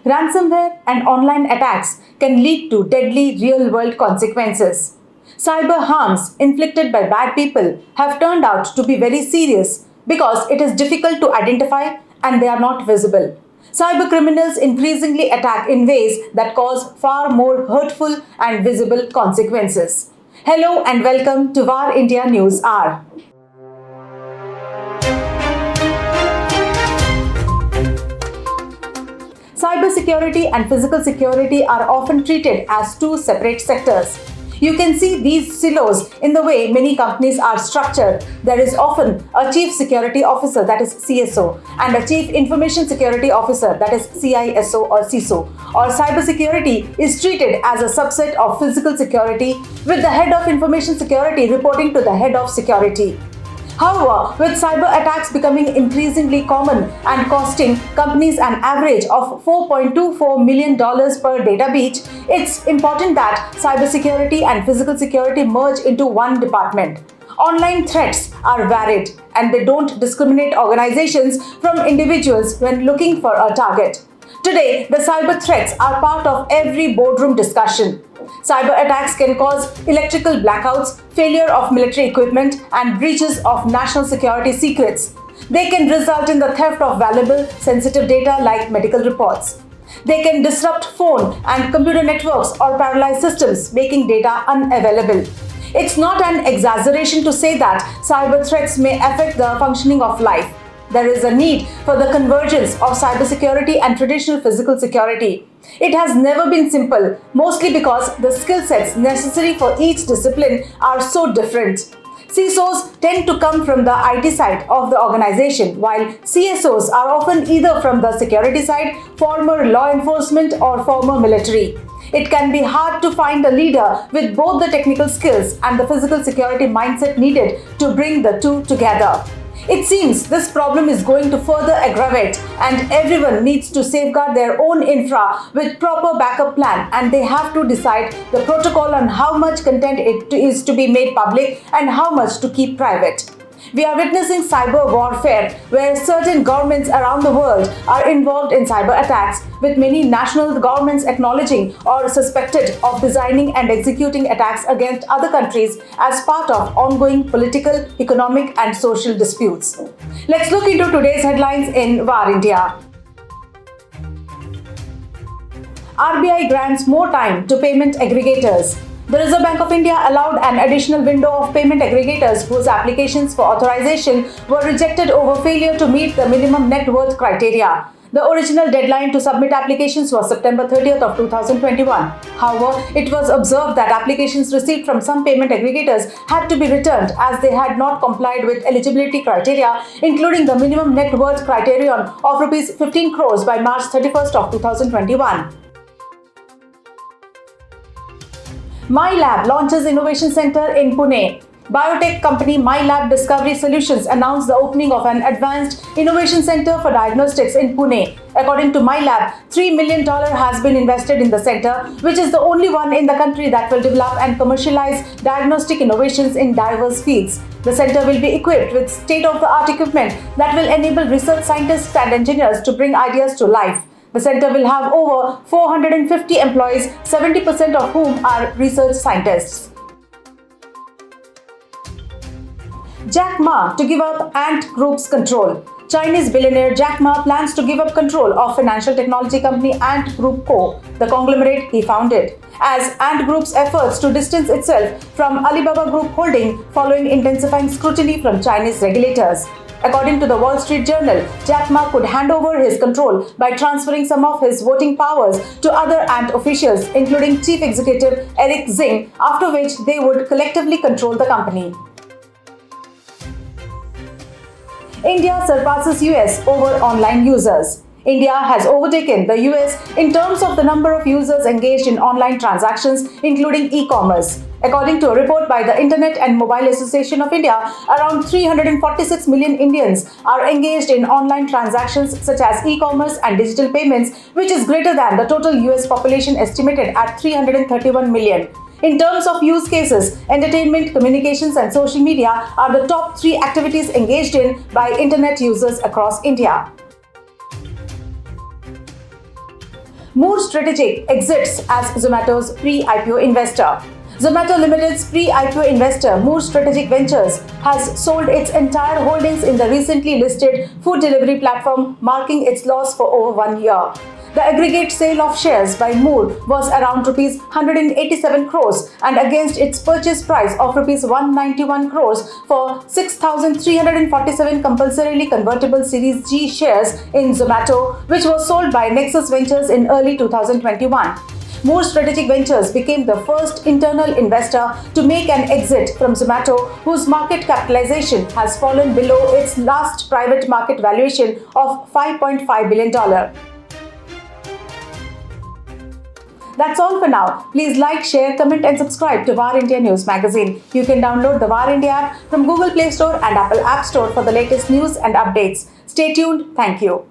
Ransomware and online attacks can lead to deadly real-world consequences. Cyber harms inflicted by bad people have turned out to be very serious because it is difficult to identify and they are not visible. Cyber criminals increasingly attack in ways that cause far more hurtful and visible consequences. Hello and welcome to VARINDIA News Hour. Cybersecurity and physical security are often treated as two separate sectors. You can see these silos in the way many companies are structured. There is often a Chief Security Officer, that is CSO, and a Chief Information Security Officer, that is CISO or CISO. Or cybersecurity is treated as a subset of physical security, with the head of information security reporting to the head of security. However, with cyber attacks becoming increasingly common and costing companies an average of $4.24 million per data breach, it's important that cybersecurity and physical security merge into one department. Online threats are varied and they don't discriminate organizations from individuals when looking for a target. Today, the cyber threats are part of every boardroom discussion. Cyber attacks can cause electrical blackouts, failure of military equipment, and breaches of national security secrets. They can result in the theft of valuable, sensitive data like medical reports. They can disrupt phone and computer networks or paralyze systems, making data unavailable. It's not an exaggeration to say that cyber threats may affect the functioning of life. There is a need for the convergence of cybersecurity and traditional physical security. It has never been simple, mostly because the skill sets necessary for each discipline are so different. CISOs tend to come from the IT side of the organization, while CSOs are often either from the security side, former law enforcement, or former military. It can be hard to find a leader with both the technical skills and the physical security mindset needed to bring the two together. It seems this problem is going to further aggravate and everyone needs to safeguard their own infra with proper backup plan, and they have to decide the protocol on how much content it is to be made public and how much to keep private. We are witnessing cyber warfare where certain governments around the world are involved in cyber attacks, with many national governments acknowledging or suspected of designing and executing attacks against other countries as part of ongoing political, economic and social disputes. Let's look into today's headlines in VARINDIA. RBI grants more time to payment aggregators. The Reserve Bank of India allowed an additional window of payment aggregators whose applications for authorization were rejected over failure to meet the minimum net worth criteria. The original deadline to submit applications was September 30th of 2021. However, it was observed that applications received from some payment aggregators had to be returned as they had not complied with eligibility criteria, including the minimum net worth criterion of Rs 15 crores by March 31st of 2021. Mylab launches Innovation Center in Pune. Biotech company Mylab Discovery Solutions announced the opening of an advanced innovation center for diagnostics in Pune. According to Mylab, $3 million has been invested in the center, which is the only one in the country that will develop and commercialize diagnostic innovations in diverse fields. The center will be equipped with state-of-the-art equipment that will enable research scientists and engineers to bring ideas to life. The center will have over 450 employees, 70% of whom are research scientists. Jack Ma to give up Ant Group's control. Chinese billionaire Jack Ma plans to give up control of financial technology company Ant Group Co., the conglomerate he founded, as Ant Group's efforts to distance itself from Alibaba Group Holding following intensifying scrutiny from Chinese regulators. According to the Wall Street Journal, Jack Ma could hand over his control by transferring some of his voting powers to other Ant officials, including Chief Executive Eric Zing, after which they would collectively control the company. India surpasses US over online users. India has overtaken the US in terms of the number of users engaged in online transactions, including e-commerce. According to a report by the Internet and Mobile Association of India, around 346 million Indians are engaged in online transactions such as e-commerce and digital payments, which is greater than the total US population estimated at 331 million. In terms of use cases, entertainment, communications and social media are the top 3 activities engaged in by Internet users across India. Moore Strategic exits as Zomato's pre-IPO investor. Zomato Limited's pre-IPO investor, Moore Strategic Ventures, has sold its entire holdings in the recently listed food delivery platform, marking its loss for over 1 year. The aggregate sale of shares by Moore was around Rs 187 crores and against its purchase price of Rs 191 crores for 6,347 compulsorily convertible Series G shares in Zomato, which was sold by Nexus Ventures in early 2021. Moore Strategic Ventures became the first internal investor to make an exit from Zomato, whose market capitalization has fallen below its last private market valuation of $5.5 billion. That's all for now. Please like, share, comment and subscribe to VARINDIA News Magazine. You can download the VARINDIA app from Google Play Store and Apple App Store for the latest news and updates. Stay tuned. Thank you.